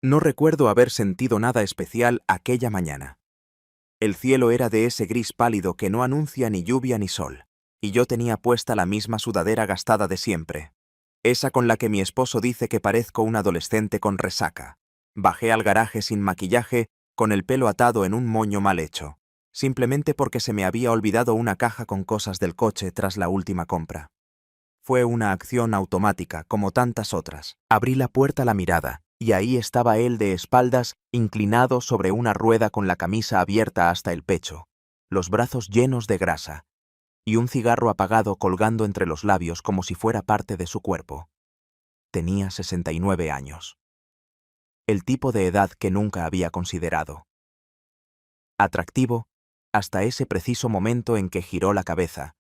No recuerdo haber sentido nada especial aquella mañana. El cielo era de ese gris pálido que no anuncia ni lluvia ni sol, y yo tenía puesta la misma sudadera gastada de siempre, esa con la que mi esposo dice que parezco un adolescente con resaca. Bajé al garaje sin maquillaje, con el pelo atado en un moño mal hecho, simplemente porque se me había olvidado una caja con cosas del coche tras la última compra. Fue una acción automática, como tantas otras. Abrí la puerta a la mirada, y ahí estaba él de espaldas, inclinado sobre una rueda con la camisa abierta hasta el pecho, los brazos llenos de grasa, y un cigarro apagado colgando entre los labios como si fuera parte de su cuerpo. Tenía 69 años. El tipo de edad que nunca había considerado. Atractivo, hasta ese preciso momento en que giró la cabeza.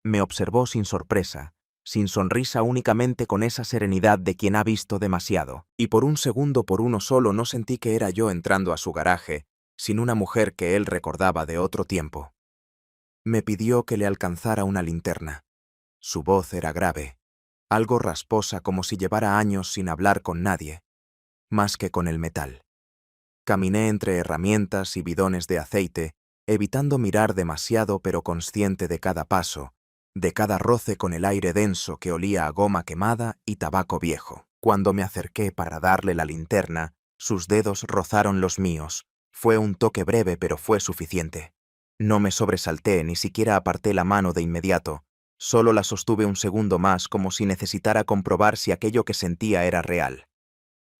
Me observó sin sorpresa, sin sonrisa, únicamente con esa serenidad de quien ha visto demasiado, y por un segundo, por uno solo, no sentí que era yo entrando a su garaje, sin una mujer que él recordaba de otro tiempo. Me pidió que le alcanzara una linterna. Su voz era grave, algo rasposa, como si llevara años sin hablar con nadie, más que con el metal. Caminé entre herramientas y bidones de aceite, evitando mirar demasiado pero consciente de cada paso, de cada roce con el aire denso que olía a goma quemada y tabaco viejo. Cuando me acerqué para darle la linterna, sus dedos rozaron los míos. Fue un toque breve, pero fue suficiente. No me sobresalté, ni siquiera aparté la mano de inmediato. Solo la sostuve un segundo más, como si necesitara comprobar si aquello que sentía era real.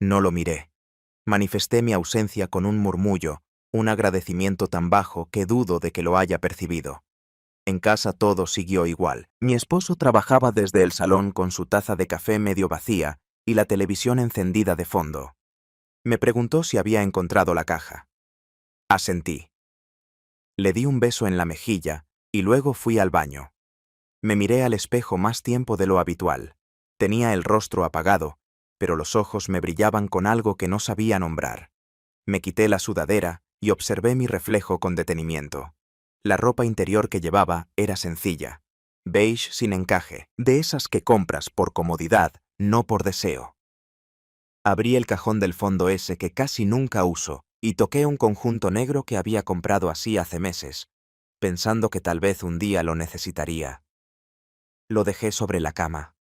No lo miré. Manifesté mi ausencia con un murmullo, un agradecimiento tan bajo que dudo de que lo haya percibido. En casa todo siguió igual. Mi esposo trabajaba desde el salón con su taza de café medio vacía y la televisión encendida de fondo. Me preguntó si había encontrado la caja. Asentí. Le di un beso en la mejilla y luego fui al baño. Me miré al espejo más tiempo de lo habitual. Tenía el rostro apagado, pero los ojos me brillaban con algo que no sabía nombrar. Me quité la sudadera y observé mi reflejo con detenimiento. La ropa interior que llevaba era sencilla, beige sin encaje, de esas que compras por comodidad, no por deseo. Abrí el cajón del fondo ese que casi nunca uso y toqué un conjunto negro que había comprado así hace meses, pensando que tal vez un día lo necesitaría. Lo dejé sobre la cama.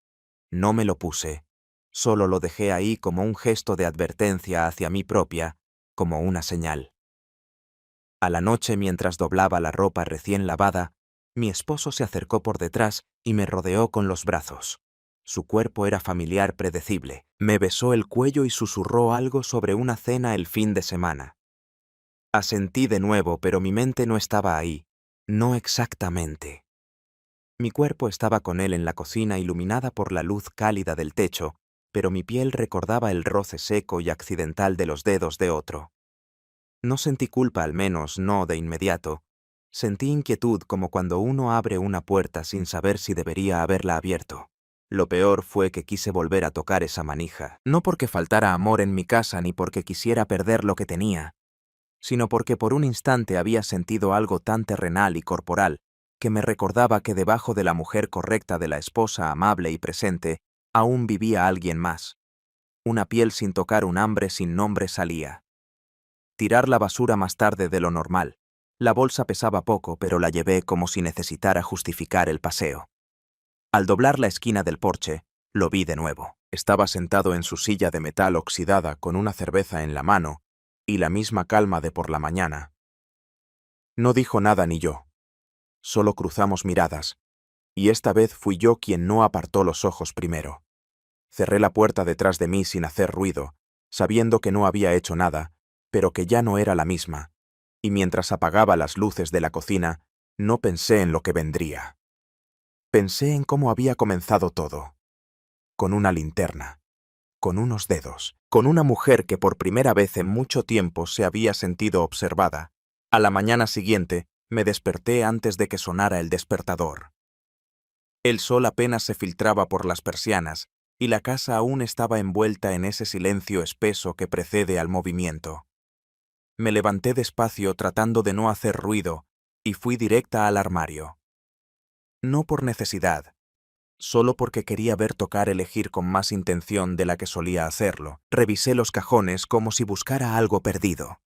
No me lo puse, solo lo dejé ahí como un gesto de advertencia hacia mí propia, como una señal. A la noche, mientras doblaba la ropa recién lavada, mi esposo se acercó por detrás y me rodeó con los brazos. Su cuerpo era familiar, predecible. Me besó el cuello y susurró algo sobre una cena el fin de semana. Asentí de nuevo, pero mi mente no estaba ahí. No exactamente. Mi cuerpo estaba con él en la cocina, iluminada por la luz cálida del techo, pero mi piel recordaba el roce seco y accidental de los dedos de otro. No sentí culpa, al menos no de inmediato. Sentí inquietud, como cuando uno abre una puerta sin saber si debería haberla abierto. Lo peor fue que quise volver a tocar esa manija, no porque faltara amor en mi casa ni porque quisiera perder lo que tenía, sino porque por un instante había sentido algo tan terrenal y corporal que me recordaba que debajo de la mujer correcta, de la esposa amable y presente, aún vivía alguien más. Una piel sin tocar, un hambre sin nombre salía. Tirar la basura más tarde de lo normal. La bolsa pesaba poco, pero la llevé como si necesitara justificar el paseo. Al doblar la esquina del porche, lo vi de nuevo. Estaba sentado en su silla de metal oxidada con una cerveza en la mano y la misma calma de por la mañana. No dijo nada ni yo. Solo cruzamos miradas, y esta vez fui yo quien no apartó los ojos primero. Cerré la puerta detrás de mí sin hacer ruido, sabiendo que no había hecho nada, pero que ya no era la misma, y mientras apagaba las luces de la cocina, no pensé en lo que vendría. Pensé en cómo había comenzado todo. Con una linterna, con unos dedos, con una mujer que por primera vez en mucho tiempo se había sentido observada. A la mañana siguiente, me desperté antes de que sonara el despertador. El sol apenas se filtraba por las persianas, y la casa aún estaba envuelta en ese silencio espeso que precede al movimiento. Me levanté despacio tratando de no hacer ruido y fui directa al armario. No por necesidad, Solo porque quería ver tocar elegir con más intención de la que solía hacerlo. Revisé los cajones como si buscara algo perdido.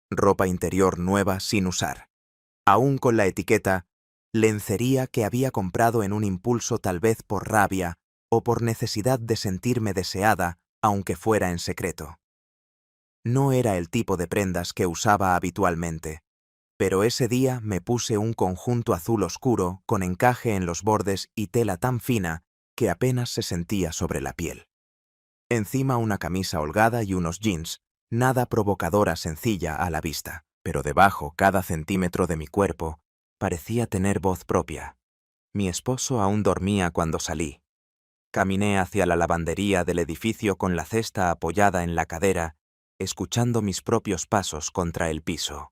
Ropa interior nueva sin usar. Aún con la etiqueta, lencería que había comprado en un impulso, tal vez por rabia o por necesidad de sentirme deseada, aunque fuera en secreto. No era el tipo de prendas que usaba habitualmente, pero ese día me puse un conjunto azul oscuro con encaje en los bordes y tela tan fina que apenas se sentía sobre la piel. Encima una camisa holgada y unos jeans, nada provocadora, sencilla a la vista, pero debajo cada centímetro de mi cuerpo parecía tener voz propia. Mi esposo aún dormía cuando salí. Caminé hacia la lavandería del edificio con la cesta apoyada en la cadera, escuchando mis propios pasos contra el piso.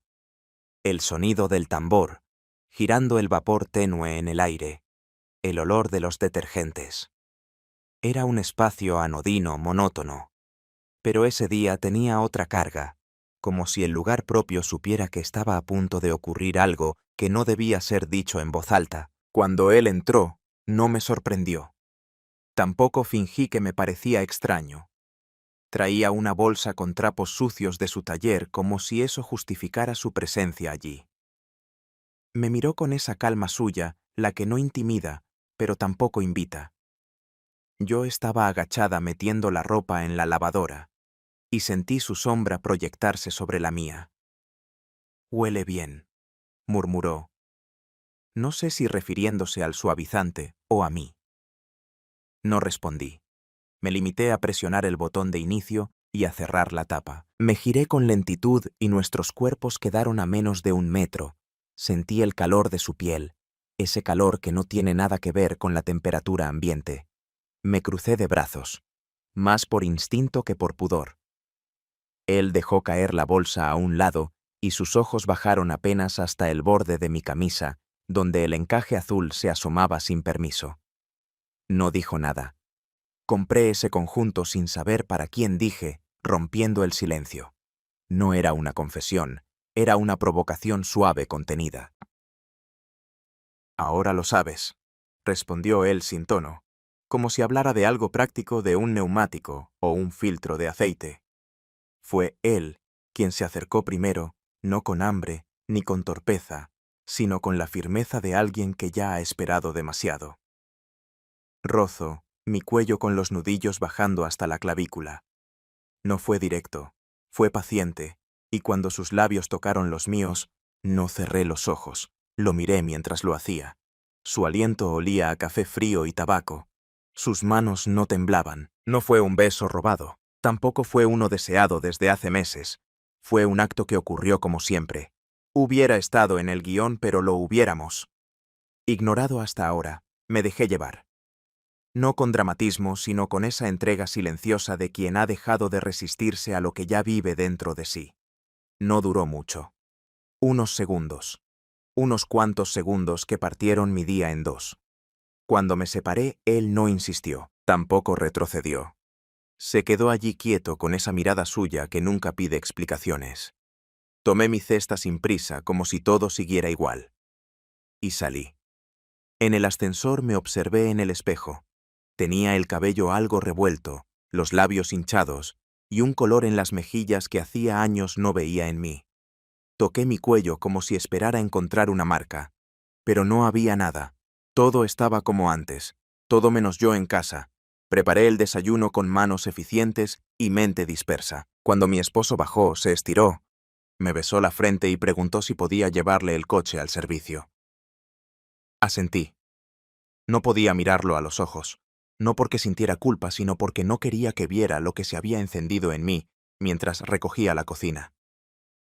El sonido del tambor, girando el vapor tenue en el aire, el olor de los detergentes. Era un espacio anodino, monótono. Pero ese día tenía otra carga, como si el lugar propio supiera que estaba a punto de ocurrir algo que no debía ser dicho en voz alta. Cuando él entró, no me sorprendió. Tampoco fingí que me parecía extraño. Traía una bolsa con trapos sucios de su taller, como si eso justificara su presencia allí. Me miró con esa calma suya, la que no intimida, pero tampoco invita. Yo estaba agachada metiendo la ropa en la lavadora, y sentí su sombra proyectarse sobre la mía. «Huele bien», murmuró. No sé si refiriéndose al suavizante o a mí. No respondí. Me limité a presionar el botón de inicio y a cerrar la tapa. Me giré con lentitud y nuestros cuerpos quedaron a menos de 1 metro. Sentí el calor de su piel, ese calor que no tiene nada que ver con la temperatura ambiente. Me crucé de brazos, más por instinto que por pudor. Él dejó caer la bolsa a un lado y sus ojos bajaron apenas hasta el borde de mi camisa, donde el encaje azul se asomaba sin permiso. No dijo nada. Compré ese conjunto sin saber para quién, dije, rompiendo el silencio. No era una confesión, era una provocación suave contenida. «Ahora lo sabes», respondió él sin tono, como si hablara de algo práctico, de un neumático o un filtro de aceite. Fue él quien se acercó primero, no con hambre ni con torpeza, sino con la firmeza de alguien que ya ha esperado demasiado. Rozo mi cuello con los nudillos bajando hasta la clavícula. No fue directo, fue paciente, y cuando sus labios tocaron los míos, no cerré los ojos, lo miré mientras lo hacía. Su aliento olía a café frío y tabaco. Sus manos no temblaban. No fue un beso robado, tampoco fue uno deseado desde hace meses. Fue un acto que ocurrió como siempre. Hubiera estado en el guión, pero lo hubiéramos. Ignorado hasta ahora, me dejé llevar. No con dramatismo, sino con esa entrega silenciosa de quien ha dejado de resistirse a lo que ya vive dentro de sí. No duró mucho. Unos segundos. Unos cuantos segundos que partieron mi día en dos. Cuando me separé, él no insistió, tampoco retrocedió. Se quedó allí quieto con esa mirada suya que nunca pide explicaciones. Tomé mi cesta sin prisa, como si todo siguiera igual. Y salí. En el ascensor me observé en el espejo. Tenía el cabello algo revuelto, los labios hinchados y un color en las mejillas que hacía años no veía en mí. Toqué mi cuello como si esperara encontrar una marca, pero no había nada. Todo estaba como antes, todo menos yo en casa. Preparé el desayuno con manos eficientes y mente dispersa. Cuando mi esposo bajó, se estiró, me besó la frente y preguntó si podía llevarle el coche al servicio. Asentí. No podía mirarlo a los ojos. No porque sintiera culpa, sino porque no quería que viera lo que se había encendido en mí mientras recogía la cocina.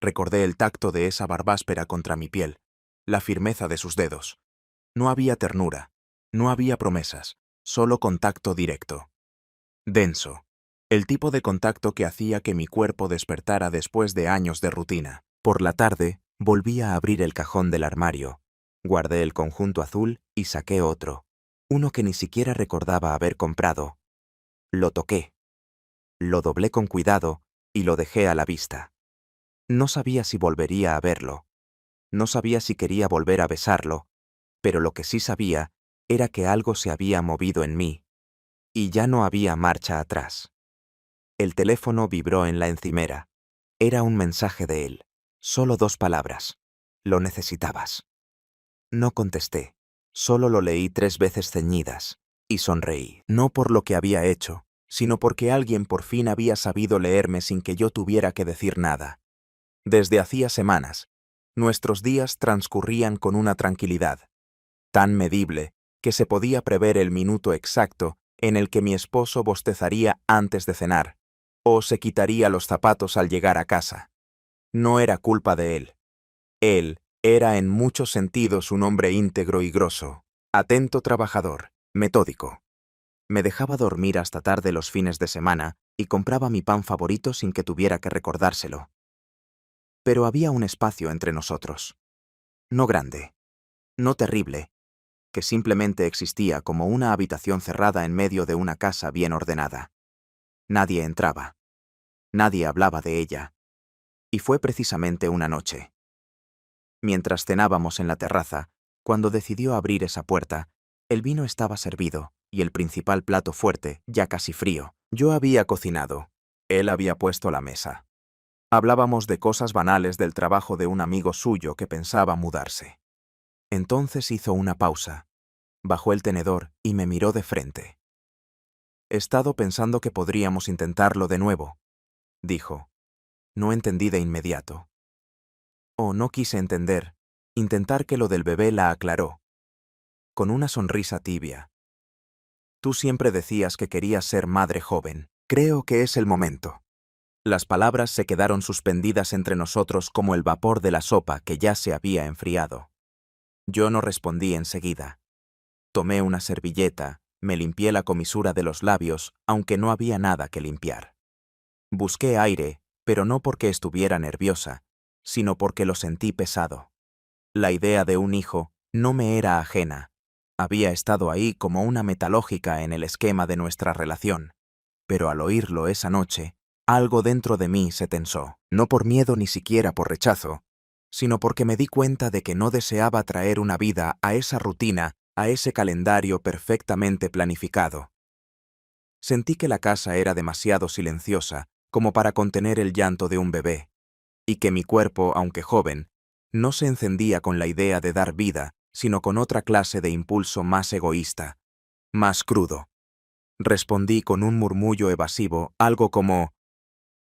Recordé el tacto de esa barbáspera contra mi piel, la firmeza de sus dedos. No había ternura, no había promesas, solo contacto directo. Denso. El tipo de contacto que hacía que mi cuerpo despertara después de años de rutina. Por la tarde, volví a abrir el cajón del armario. Guardé el conjunto azul y saqué otro. Uno que ni siquiera recordaba haber comprado. Lo toqué. Lo doblé con cuidado y lo dejé a la vista. No sabía si volvería a verlo. No sabía si quería volver a besarlo, pero lo que sí sabía era que algo se había movido en mí, y ya no había marcha atrás. El teléfono vibró en la encimera. Era un mensaje de él. Solo 2 palabras. Lo necesitabas. No contesté. Solo lo leí 3 veces ceñidas, y sonreí. No por lo que había hecho, sino porque alguien por fin había sabido leerme sin que yo tuviera que decir nada. Desde hacía semanas, nuestros días transcurrían con una tranquilidad tan medible que se podía prever el minuto exacto en el que mi esposo bostezaría antes de cenar, o se quitaría los zapatos al llegar a casa. No era culpa de él. Él era en muchos sentidos un hombre íntegro y grosso, atento trabajador, metódico. Me dejaba dormir hasta tarde los fines de semana y compraba mi pan favorito sin que tuviera que recordárselo. Pero había un espacio entre nosotros. No grande, no terrible, que simplemente existía como una habitación cerrada en medio de una casa bien ordenada. Nadie entraba. Nadie hablaba de ella. Y fue precisamente una noche. Mientras cenábamos en la terraza, cuando decidió abrir esa puerta, el vino estaba servido y el principal plato fuerte, ya casi frío. Yo había cocinado. Él había puesto la mesa. Hablábamos de cosas banales del trabajo de un amigo suyo que pensaba mudarse. Entonces hizo una pausa, bajó el tenedor y me miró de frente. «He estado pensando que podríamos intentarlo de nuevo», dijo. No entendí de inmediato. O no quise entender. Intentar que lo del bebé la aclaró. Con una sonrisa tibia. «Tú siempre decías que querías ser madre joven. Creo que es el momento». Las palabras se quedaron suspendidas entre nosotros como el vapor de la sopa que ya se había enfriado. Yo no respondí enseguida. Tomé una servilleta, me limpié la comisura de los labios, aunque no había nada que limpiar. Busqué aire, pero no porque estuviera nerviosa, sino porque lo sentí pesado. La idea de un hijo no me era ajena. Había estado ahí como una metalógica en el esquema de nuestra relación. Pero al oírlo esa noche, algo dentro de mí se tensó, no por miedo ni siquiera por rechazo, sino porque me di cuenta de que no deseaba traer una vida a esa rutina, a ese calendario perfectamente planificado. Sentí que la casa era demasiado silenciosa como para contener el llanto de un bebé, y que mi cuerpo, aunque joven, no se encendía con la idea de dar vida, sino con otra clase de impulso más egoísta, más crudo. Respondí con un murmullo evasivo, algo como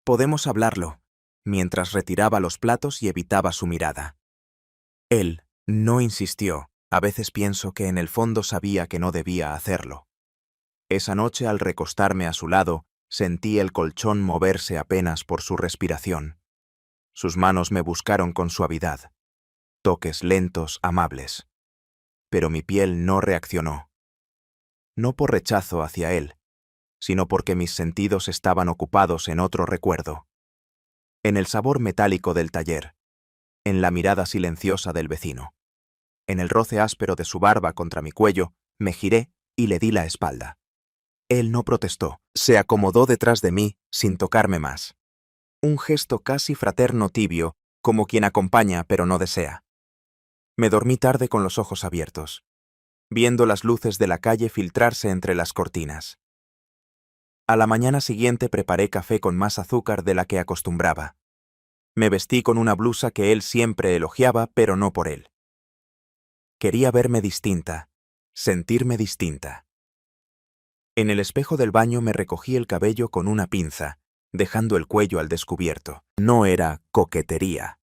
«Podemos hablarlo», mientras retiraba los platos y evitaba su mirada. Él no insistió. A veces pienso que en el fondo sabía que no debía hacerlo. Esa noche, al recostarme a su lado, sentí el colchón moverse apenas por su respiración. Sus manos me buscaron con suavidad. Toques lentos, amables. Pero mi piel no reaccionó. No por rechazo hacia él, sino porque mis sentidos estaban ocupados en otro recuerdo. En el sabor metálico del taller, en la mirada silenciosa del vecino. En el roce áspero de su barba contra mi cuello, me giré y le di la espalda. Él no protestó, se acomodó detrás de mí sin tocarme más. Un gesto casi fraterno tibio, como quien acompaña pero no desea. Me dormí tarde con los ojos abiertos, viendo las luces de la calle filtrarse entre las cortinas. A la mañana siguiente preparé café con más azúcar de la que acostumbraba. Me vestí con una blusa que él siempre elogiaba, pero no por él. Quería verme distinta, sentirme distinta. En el espejo del baño me recogí el cabello con una pinza, dejando el cuello al descubierto. No era coquetería.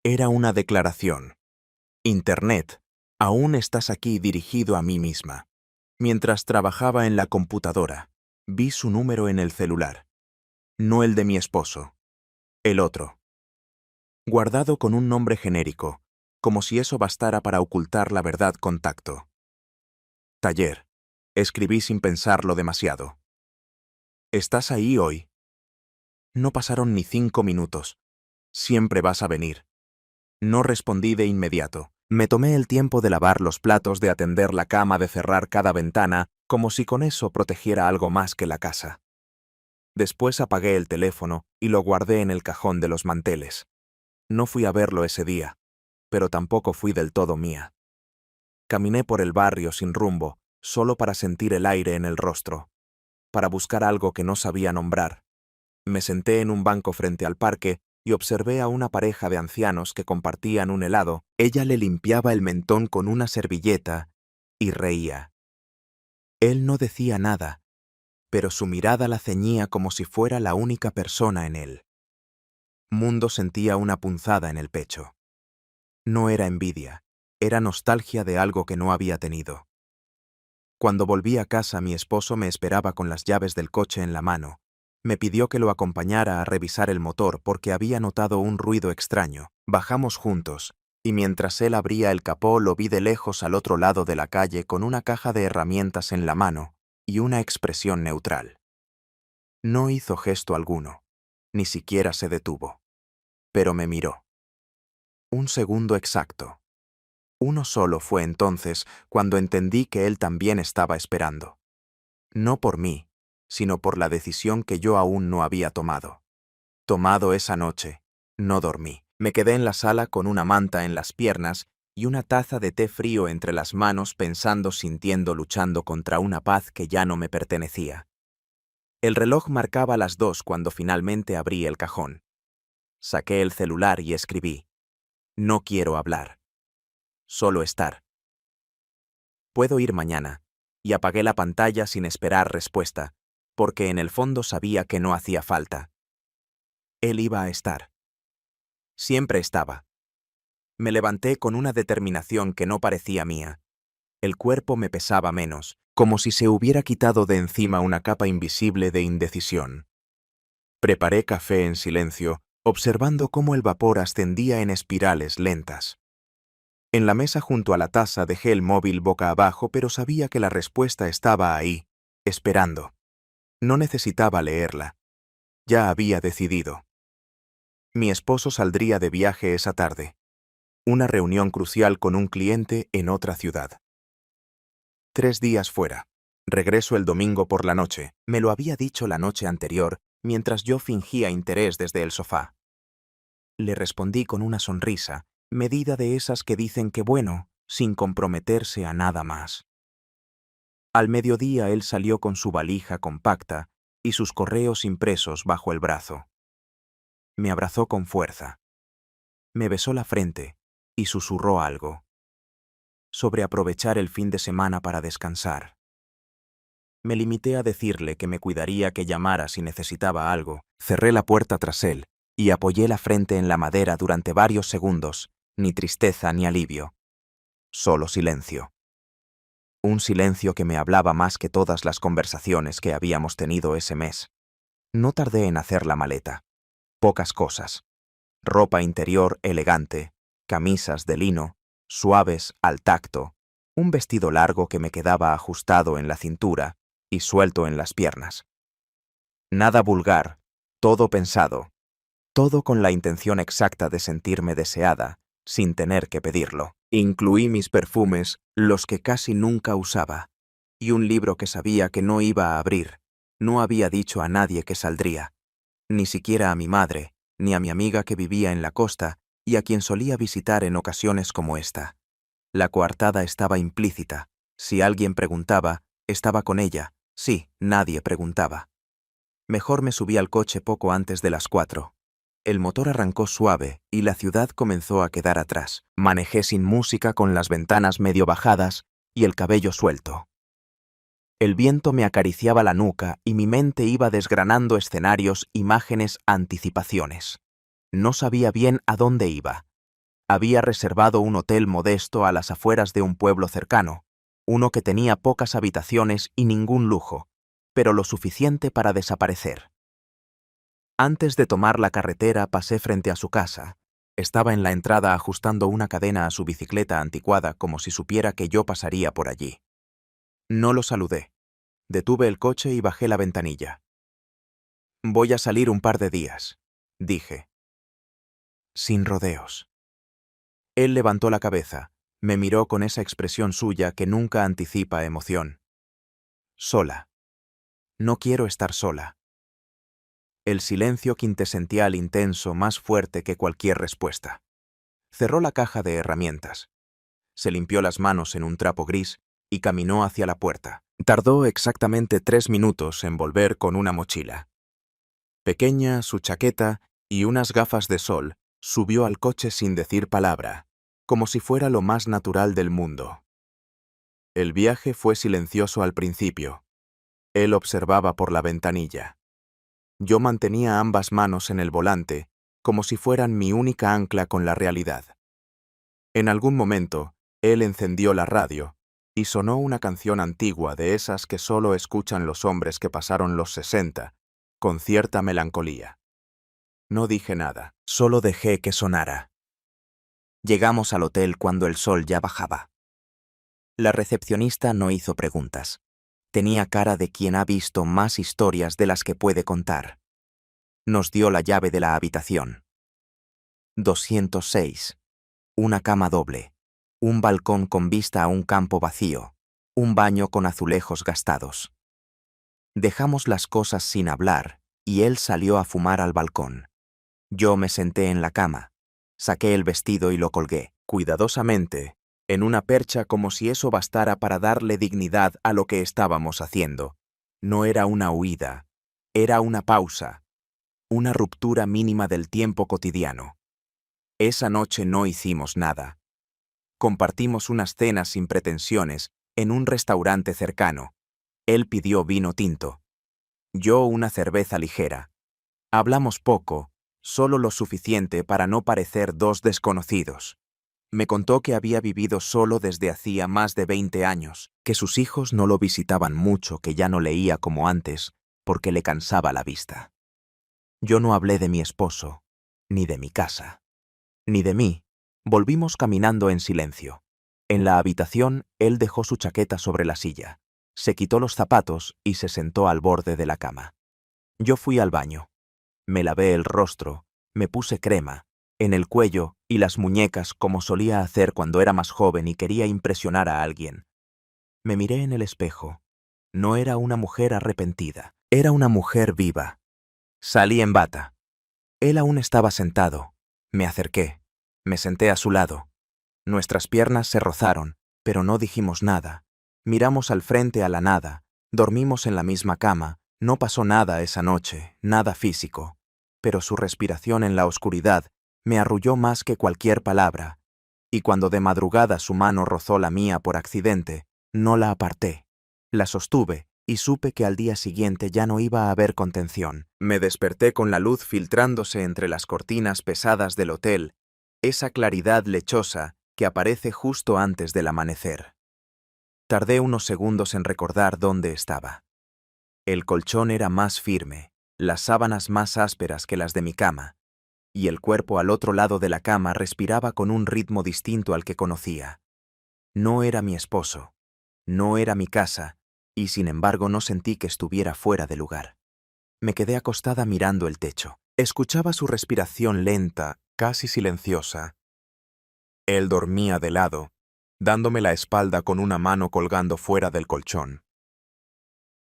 Era una declaración. Internet, aún estás aquí dirigido a mí misma. Mientras trabajaba en la computadora, vi su número en el celular. No el de mi esposo. El otro. Guardado con un nombre genérico, como si eso bastara para ocultar la verdad con tacto. Taller. Escribí sin pensarlo demasiado. ¿Estás ahí hoy? No pasaron ni 5 minutos. Siempre vas a venir. No respondí de inmediato. Me tomé el tiempo de lavar los platos, de atender la cama, de cerrar cada ventana, como si con eso protegiera algo más que la casa. Después apagué el teléfono y lo guardé en el cajón de los manteles. No fui a verlo ese día, pero tampoco fui del todo mía. Caminé por el barrio sin rumbo, solo para sentir el aire en el rostro, para buscar algo que no sabía nombrar. Me senté en un banco frente al parque y observé a una pareja de ancianos que compartían un helado. Ella le limpiaba el mentón con una servilleta y reía. Él no decía nada, pero su mirada la ceñía como si fuera la única persona en él. Mundo sentía una punzada en el pecho. No era envidia, era nostalgia de algo que no había tenido. Cuando volví a casa, mi esposo me esperaba con las llaves del coche en la mano. Me pidió que lo acompañara a revisar el motor porque había notado un ruido extraño. Bajamos juntos, y mientras él abría el capó lo vi de lejos al otro lado de la calle con una caja de herramientas en la mano y una expresión neutral. No hizo gesto alguno, ni siquiera se detuvo, pero me miró. Un segundo exacto. Uno solo fue entonces cuando entendí que él también estaba esperando. No por mí, sino por la decisión que yo aún no había tomado. Tomado esa noche, no dormí. Me quedé en la sala con una manta en las piernas y una taza de té frío entre las manos pensando, sintiendo, luchando contra una paz que ya no me pertenecía. El reloj marcaba las 2 cuando finalmente abrí el cajón. Saqué el celular y escribí: no quiero hablar. Solo estar. Puedo ir mañana. Y apagué la pantalla sin esperar respuesta, porque en el fondo sabía que no hacía falta. Él iba a estar. Siempre estaba. Me levanté con una determinación que no parecía mía. El cuerpo me pesaba menos, como si se hubiera quitado de encima una capa invisible de indecisión. Preparé café en silencio, observando cómo el vapor ascendía en espirales lentas. En la mesa junto a la taza dejé el móvil boca abajo, pero sabía que la respuesta estaba ahí, esperando. No necesitaba leerla. Ya había decidido. Mi esposo saldría de viaje esa tarde. Una reunión crucial con un cliente en otra ciudad. 3 días fuera. Regreso el domingo por la noche. Me lo había dicho la noche anterior, mientras yo fingía interés desde el sofá. Le respondí con una sonrisa, medida de esas que dicen que bueno, sin comprometerse a nada más. Al mediodía él salió con su valija compacta y sus correos impresos bajo el brazo. Me abrazó con fuerza. Me besó la frente y susurró algo. Sobre aprovechar el fin de semana para descansar. Me limité a decirle que me cuidaría, que llamara si necesitaba algo. Cerré la puerta tras él y apoyé la frente en la madera durante varios segundos, ni tristeza ni alivio. Solo silencio. Un silencio que me hablaba más que todas las conversaciones que habíamos tenido ese mes. No tardé en hacer la maleta. Pocas cosas. Ropa interior elegante, camisas de lino, suaves al tacto, un vestido largo que me quedaba ajustado en la cintura y suelto en las piernas. Nada vulgar, todo pensado, todo con la intención exacta de sentirme deseada, sin tener que pedirlo. Incluí mis perfumes, los que casi nunca usaba, y un libro que sabía que no iba a abrir. No había dicho a nadie que saldría, ni siquiera a mi madre, ni a mi amiga que vivía en la costa y a quien solía visitar en ocasiones como esta. La coartada estaba implícita. Si alguien preguntaba, estaba con ella. Sí, nadie preguntaba. Mejor me subí al coche poco antes de las 4. El motor arrancó suave y la ciudad comenzó a quedar atrás. Manejé sin música, con las ventanas medio bajadas y el cabello suelto. El viento me acariciaba la nuca y mi mente iba desgranando escenarios, imágenes, anticipaciones. No sabía bien a dónde iba. Había reservado un hotel modesto a las afueras de un pueblo cercano, uno que tenía pocas habitaciones y ningún lujo, pero lo suficiente para desaparecer. Antes de tomar la carretera pasé frente a su casa. Estaba en la entrada ajustando una cadena a su bicicleta anticuada como si supiera que yo pasaría por allí. No lo saludé. Detuve el coche y bajé la ventanilla. «Voy a salir un par de días», dije. Sin rodeos. Él levantó la cabeza, me miró con esa expresión suya que nunca anticipa emoción. Sola. No quiero estar sola. El silencio quintesential intenso, más fuerte que cualquier respuesta. Cerró la caja de herramientas. se limpió las manos en un trapo gris y caminó hacia la puerta. Tardó exactamente 3 minutos en volver con una mochila. Pequeña, su chaqueta y unas gafas de sol, subió al coche sin decir palabra, como si fuera lo más natural del mundo. El viaje fue silencioso al principio. Él observaba por la ventanilla. Yo mantenía ambas manos en el volante, como si fueran mi única ancla con la realidad. En algún momento, él encendió la radio y sonó una canción antigua de esas que solo escuchan los hombres que pasaron los 60, con cierta melancolía. No dije nada, solo dejé que sonara. Llegamos al hotel cuando el sol ya bajaba. La recepcionista no hizo preguntas. Tenía cara de quien ha visto más historias de las que puede contar. Nos dio la llave de la habitación. 206. Una cama doble. Un balcón con vista a un campo vacío. Un baño con azulejos gastados. Dejamos las cosas sin hablar y él salió a fumar al balcón. Yo me senté en la cama. Saqué el vestido y lo colgué, cuidadosamente, en una percha como si eso bastara para darle dignidad a lo que estábamos haciendo. No era una huida, era una pausa, una ruptura mínima del tiempo cotidiano. Esa noche no hicimos nada. Compartimos unas cenas sin pretensiones en un restaurante cercano. Él pidió vino tinto. Yo una cerveza ligera. Hablamos poco, solo lo suficiente para no parecer dos desconocidos. Me contó que había vivido solo desde hacía más de 20 años, que sus hijos no lo visitaban mucho, que ya no leía como antes, porque le cansaba la vista. Yo no hablé de mi esposo, ni de mi casa, ni de mí. Volvimos caminando en silencio. En la habitación, él dejó su chaqueta sobre la silla, se quitó los zapatos y se sentó al borde de la cama. Yo fui al baño. Me lavé el rostro, me puse crema, en el cuello y las muñecas como solía hacer cuando era más joven y quería impresionar a alguien. Me miré en el espejo. No era una mujer arrepentida, era una mujer viva. Salí en bata. Él aún estaba sentado. Me acerqué. Me senté a su lado. Nuestras piernas se rozaron, pero no dijimos nada. Miramos al frente a la nada. Dormimos en la misma cama. No pasó nada esa noche, nada físico. Pero su respiración en la oscuridad me arrulló más que cualquier palabra. Y cuando de madrugada su mano rozó la mía por accidente, no la aparté. La sostuve y supe que al día siguiente ya no iba a haber contención. Me desperté con la luz filtrándose entre las cortinas pesadas del hotel, esa claridad lechosa que aparece justo antes del amanecer. Tardé unos segundos en recordar dónde estaba. El colchón era más firme, las sábanas más ásperas que las de mi cama, y el cuerpo al otro lado de la cama respiraba con un ritmo distinto al que conocía. No era mi esposo, no era mi casa, y sin embargo no sentí que estuviera fuera de lugar. Me quedé acostada mirando el techo. Escuchaba su respiración lenta, casi silenciosa. Él dormía de lado, dándome la espalda con una mano colgando fuera del colchón.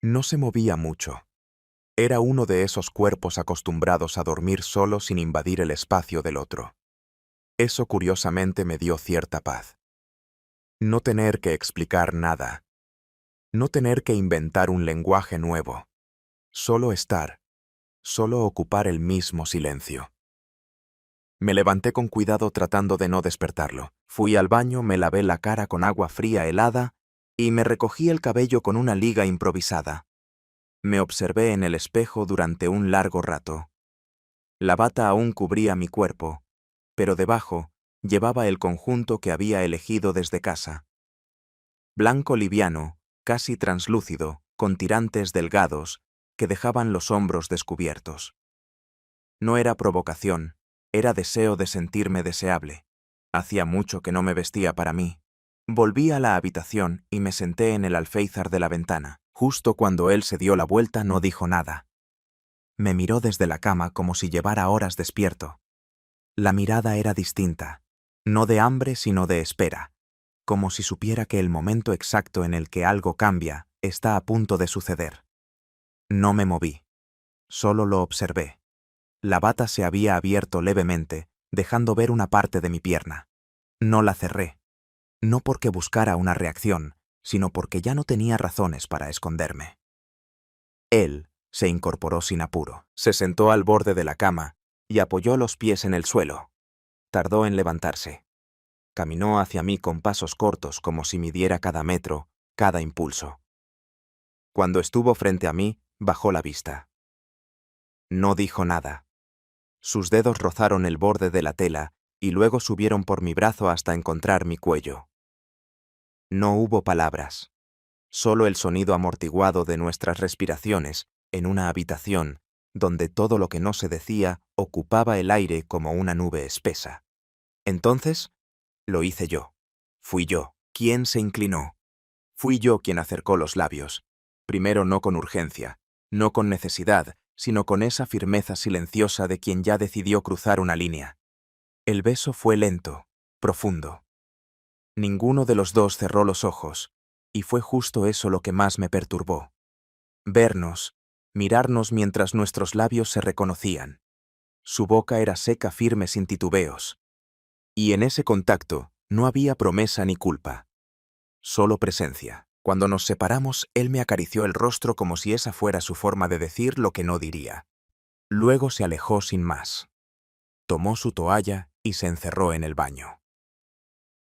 No se movía mucho. Era uno de esos cuerpos acostumbrados a dormir solo sin invadir el espacio del otro. Eso curiosamente me dio cierta paz. No tener que explicar nada. No tener que inventar un lenguaje nuevo. Solo estar. Solo ocupar el mismo silencio. Me levanté con cuidado tratando de no despertarlo. Fui al baño, me lavé la cara con agua fría helada y me recogí el cabello con una liga improvisada. Me observé en el espejo durante un largo rato. La bata aún cubría mi cuerpo, pero debajo llevaba el conjunto que había elegido desde casa. Blanco liviano, casi translúcido, con tirantes delgados que dejaban los hombros descubiertos. No era provocación, era deseo de sentirme deseable. Hacía mucho que no me vestía para mí. Volví a la habitación y me senté en el alféizar de la ventana. Justo cuando él se dio la vuelta no dijo nada. Me miró desde la cama como si llevara horas despierto. La mirada era distinta, no de hambre sino de espera, como si supiera que el momento exacto en el que algo cambia está a punto de suceder. No me moví, solo lo observé. La bata se había abierto levemente, dejando ver una parte de mi pierna. No la cerré. No porque buscara una reacción, sino porque ya no tenía razones para esconderme. Él se incorporó sin apuro, se sentó al borde de la cama y apoyó los pies en el suelo. Tardó en levantarse. Caminó hacia mí con pasos cortos como si midiera cada metro, cada impulso. Cuando estuvo frente a mí, bajó la vista. No dijo nada. Sus dedos rozaron el borde de la tela y luego subieron por mi brazo hasta encontrar mi cuello. No hubo palabras, solo el sonido amortiguado de nuestras respiraciones en una habitación donde todo lo que no se decía ocupaba el aire como una nube espesa. Entonces, lo hice yo. Fui yo quien se inclinó. Fui yo quien acercó los labios. Primero no con urgencia, no con necesidad, sino con esa firmeza silenciosa de quien ya decidió cruzar una línea. El beso fue lento, profundo. Ninguno de los dos cerró los ojos, y fue justo eso lo que más me perturbó. Vernos, mirarnos mientras nuestros labios se reconocían. Su boca era seca, firme, sin titubeos. Y en ese contacto no había promesa ni culpa, solo presencia. Cuando nos separamos, él me acarició el rostro como si esa fuera su forma de decir lo que no diría. Luego se alejó sin más. Tomó su toalla y se encerró en el baño.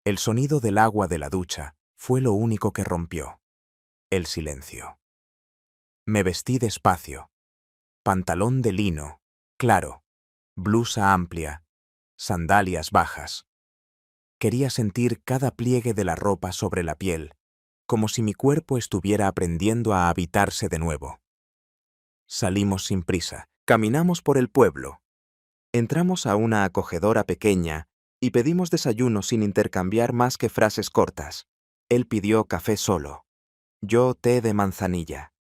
El sonido del agua de la ducha fue lo único que rompió. El silencio. Me vestí despacio. Pantalón de lino, claro, blusa amplia, sandalias bajas. Quería sentir cada pliegue de la ropa sobre la piel, como si mi cuerpo estuviera aprendiendo a habitarse de nuevo. Salimos sin prisa, caminamos por el pueblo. Entramos a una acogedora pequeña y pedimos desayuno sin intercambiar más que frases cortas. Él pidió café solo, yo té de manzanilla.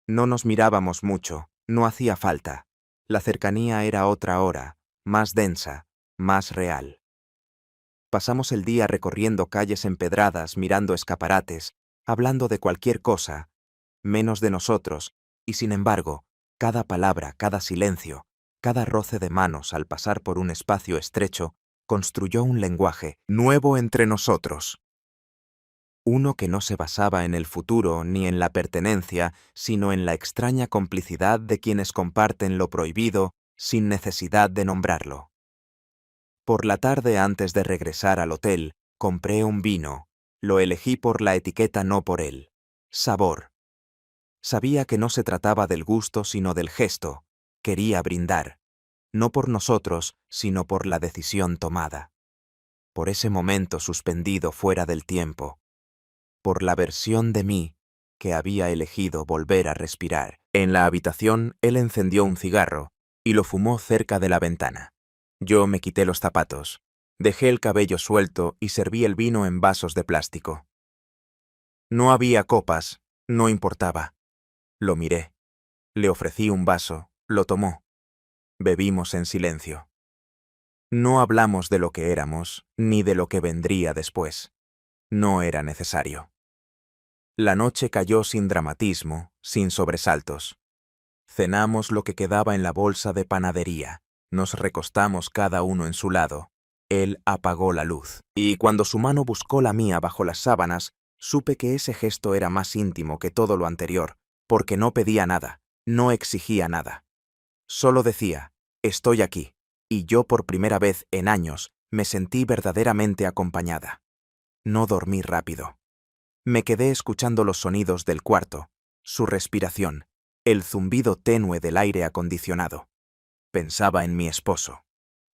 No nos mirábamos mucho, no hacía falta. La cercanía era otra hora, más densa, más real. Pasamos el día recorriendo calles empedradas, mirando escaparates, hablando de cualquier cosa, menos de nosotros, y sin embargo, cada palabra, cada silencio, cada roce de manos al pasar por un espacio estrecho, construyó un lenguaje nuevo entre nosotros. Uno que no se basaba en el futuro ni en la pertenencia, sino en la extraña complicidad de quienes comparten lo prohibido sin necesidad de nombrarlo. Por la tarde, antes de regresar al hotel, compré un vino. Lo elegí por la etiqueta, no por él. Sabor. Sabía que no se trataba del gusto, sino del gesto. Quería brindar. No por nosotros, sino por la decisión tomada. Por ese momento suspendido fuera del tiempo. Por la versión de mí que había elegido volver a respirar. En la habitación, él encendió un cigarro y lo fumó cerca de la ventana. Yo me quité los zapatos, dejé el cabello suelto y serví el vino en vasos de plástico. No había copas, no importaba. Lo miré. Le ofrecí un vaso, lo tomó. Bebimos en silencio. No hablamos de lo que éramos, ni de lo que vendría después. No era necesario. La noche cayó sin dramatismo, sin sobresaltos. Cenamos lo que quedaba en la bolsa de panadería. Nos recostamos cada uno en su lado. Él apagó la luz. Y cuando su mano buscó la mía bajo las sábanas, supe que ese gesto era más íntimo que todo lo anterior, porque no pedía nada, no exigía nada. Solo decía, estoy aquí, y yo por primera vez en años me sentí verdaderamente acompañada. No dormí rápido. Me quedé escuchando los sonidos del cuarto, su respiración, el zumbido tenue del aire acondicionado. Pensaba en mi esposo.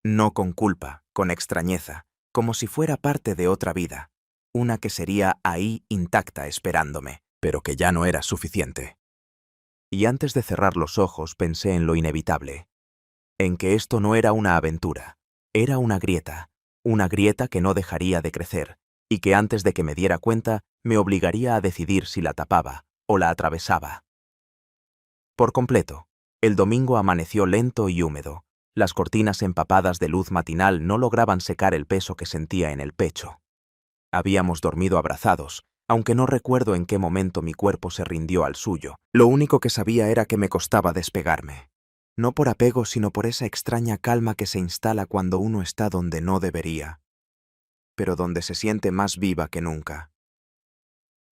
No con culpa, con extrañeza, como si fuera parte de otra vida, una que sería ahí intacta esperándome, pero que ya no era suficiente. Y antes de cerrar los ojos pensé en lo inevitable, en que esto no era una aventura, era una grieta que no dejaría de crecer, y que antes de que me diera cuenta me obligaría a decidir si la tapaba o la atravesaba. Por completo, el domingo amaneció lento y húmedo. Las cortinas empapadas de luz matinal no lograban secar el peso que sentía en el pecho. Habíamos dormido abrazados, aunque no recuerdo en qué momento mi cuerpo se rindió al suyo. Lo único que sabía era que me costaba despegarme. No por apego, sino por esa extraña calma que se instala cuando uno está donde no debería. pero donde se siente más viva que nunca.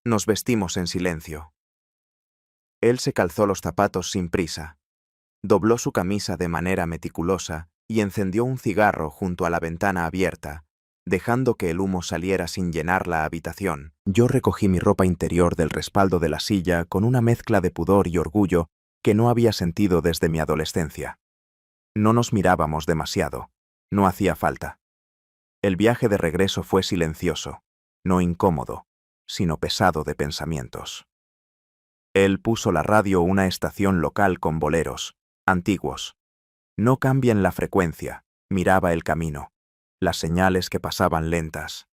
Nos vestimos en silencio. Él se calzó los zapatos sin prisa, dobló su camisa de manera meticulosa y encendió un cigarro junto a la ventana abierta, dejando que el humo saliera sin llenar la habitación. Yo recogí mi ropa interior del respaldo de la silla con una mezcla de pudor y orgullo que no había sentido desde mi adolescencia. No nos mirábamos demasiado. No hacía falta. El viaje de regreso fue silencioso, no incómodo, sino pesado de pensamientos. Él puso la radio una estación local con boleros, antiguos. No cambian la frecuencia, miraba el camino, las señales que pasaban lentas.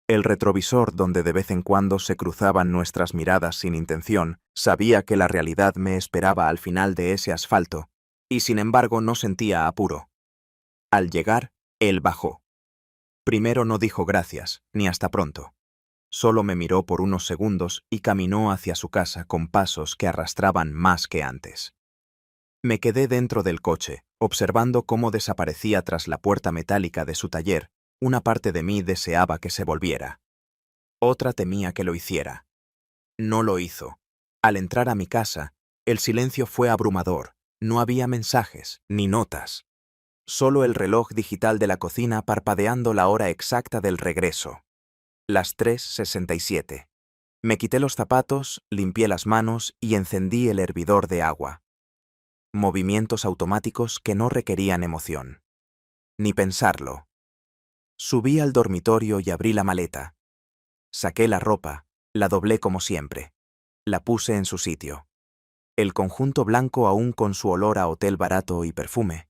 El retrovisor donde de vez en cuando se cruzaban nuestras miradas sin intención, sabía que la realidad me esperaba al final de ese asfalto, y sin embargo no sentía apuro. Al llegar, él bajó. Primero no dijo gracias, ni hasta pronto. Solo me miró por unos segundos y caminó hacia su casa con pasos que arrastraban más que antes. Me quedé dentro del coche, observando cómo desaparecía tras la puerta metálica de su taller. Una parte de mí deseaba que se volviera. Otra temía que lo hiciera. No lo hizo. Al entrar a mi casa, el silencio fue abrumador. No había mensajes, ni notas. Solo el reloj digital de la cocina parpadeando la hora exacta del regreso. Las 3:67. Me quité los zapatos, limpié las manos y encendí el hervidor de agua. Movimientos automáticos que no requerían emoción. Ni pensarlo. Subí al dormitorio y abrí la maleta. Saqué la ropa, la doblé como siempre. La puse en su sitio. El conjunto blanco aún con su olor a hotel barato y perfume.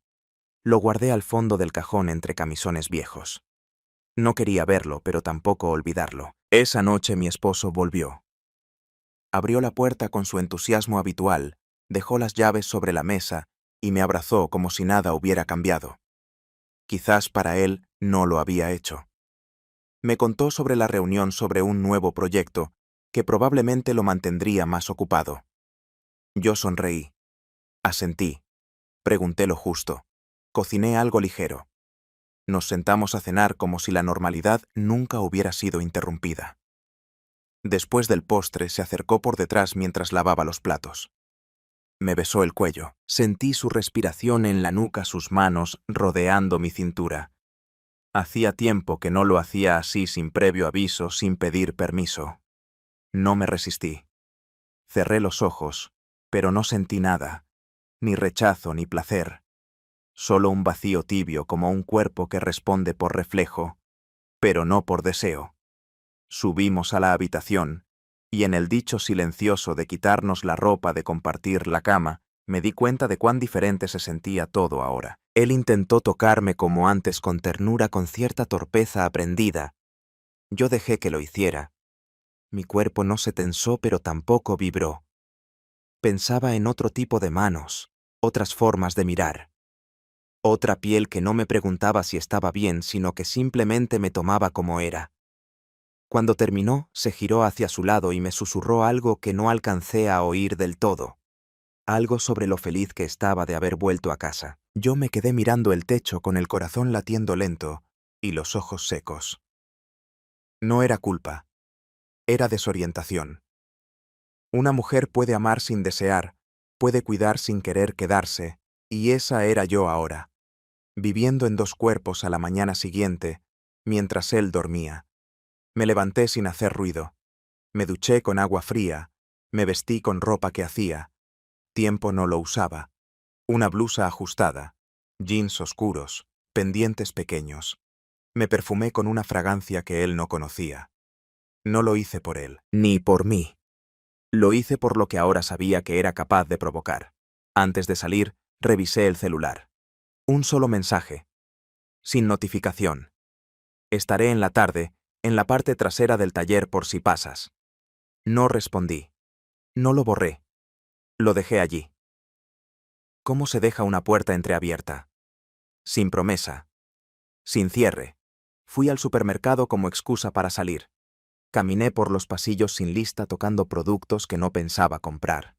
Lo guardé al fondo del cajón entre camisones viejos. No quería verlo, pero tampoco olvidarlo. Esa noche mi esposo volvió. Abrió la puerta con su entusiasmo habitual, dejó las llaves sobre la mesa y me abrazó como si nada hubiera cambiado. Quizás para él no lo había hecho. Me contó sobre la reunión sobre un nuevo proyecto que probablemente lo mantendría más ocupado. Yo sonreí. Asentí. Pregunté lo justo. Cociné algo ligero. Nos sentamos a cenar como si la normalidad nunca hubiera sido interrumpida. Después del postre se acercó por detrás mientras lavaba los platos. Me besó el cuello. Sentí su respiración en la nuca, sus manos rodeando mi cintura. Hacía tiempo que no lo hacía así sin previo aviso, sin pedir permiso. No me resistí. Cerré los ojos, pero no sentí nada, ni rechazo ni placer. Solo un vacío tibio como un cuerpo que responde por reflejo, pero no por deseo. Subimos a la habitación, y en el dicho silencioso de quitarnos la ropa, de compartir la cama, me di cuenta de cuán diferente se sentía todo ahora. Él intentó tocarme como antes con ternura, con cierta torpeza aprendida. Yo dejé que lo hiciera. Mi cuerpo no se tensó, pero tampoco vibró. Pensaba en otro tipo de manos, otras formas de mirar. Otra piel que no me preguntaba si estaba bien, sino que simplemente me tomaba como era. Cuando terminó, se giró hacia su lado y me susurró algo que no alcancé a oír del todo. Algo sobre lo feliz que estaba de haber vuelto a casa. Yo me quedé mirando el techo con el corazón latiendo lento y los ojos secos. No era culpa. Era desorientación. Una mujer puede amar sin desear, puede cuidar sin querer quedarse, y esa era yo ahora. Viviendo en dos cuerpos a la mañana siguiente, mientras él dormía. Me levanté sin hacer ruido. Me duché con agua fría. Me vestí con ropa que hacía tiempo no lo usaba. Una blusa ajustada, jeans oscuros, pendientes pequeños. Me perfumé con una fragancia que él no conocía. No lo hice por él, ni por mí. Lo hice por lo que ahora sabía que era capaz de provocar. Antes de salir, revisé el celular. Un solo mensaje. Sin notificación. Estaré en la tarde, en la parte trasera del taller por si pasas. No respondí. No lo borré. Lo dejé allí. ¿Cómo se deja una puerta entreabierta? Sin promesa. Sin cierre. Fui al supermercado como excusa para salir. Caminé por los pasillos sin lista tocando productos que no pensaba comprar.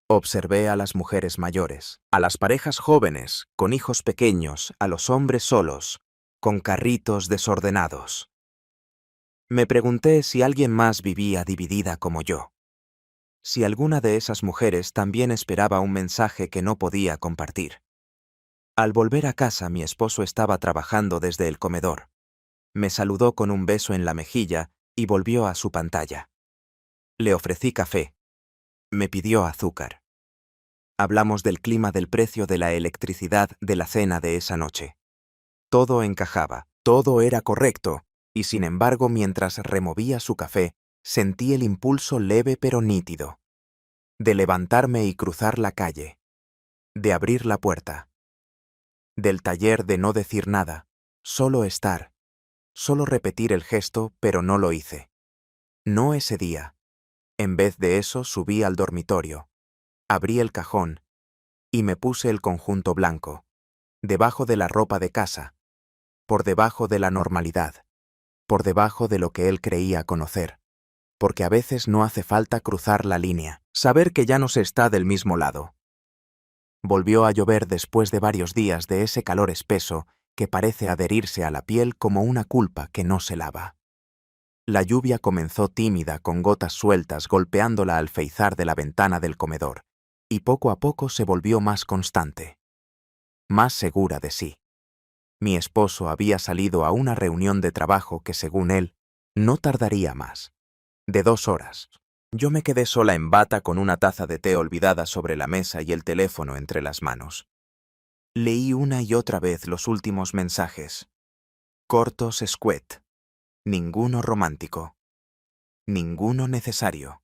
Observé a las mujeres mayores, a las parejas jóvenes, con hijos pequeños, a los hombres solos, con carritos desordenados. Me pregunté si alguien más vivía dividida como yo. Si alguna de esas mujeres también esperaba un mensaje que no podía compartir. Al volver a casa, mi esposo estaba trabajando desde el comedor. Me saludó con un beso en la mejilla y volvió a su pantalla. Le ofrecí café. Me pidió azúcar. Hablamos del clima, del precio de la electricidad, de la cena de esa noche. Todo encajaba, todo era correcto, y sin embargo, mientras removía su café, sentí el impulso leve pero nítido de levantarme y cruzar la calle, de abrir la puerta, del taller, de no decir nada, solo estar, solo repetir el gesto, pero no lo hice. No ese día. En vez de eso, subí al dormitorio, abrí el cajón y me puse el conjunto blanco, debajo de la ropa de casa, por debajo de la normalidad, por debajo de lo que él creía conocer, porque a veces no hace falta cruzar la línea, saber que ya no se está del mismo lado. Volvió a llover después de varios días de ese calor espeso que parece adherirse a la piel como una culpa que no se lava. La lluvia comenzó tímida, con gotas sueltas golpeando la alféizar de la ventana del comedor, y poco a poco se volvió más constante, más segura de sí. Mi esposo había salido a una reunión de trabajo que, según él, no tardaría más de 2 horas. Yo me quedé sola en bata con una taza de té olvidada sobre la mesa y el teléfono entre las manos. Leí una y otra vez los últimos mensajes. Cortos, escuet. Ninguno romántico. Ninguno necesario.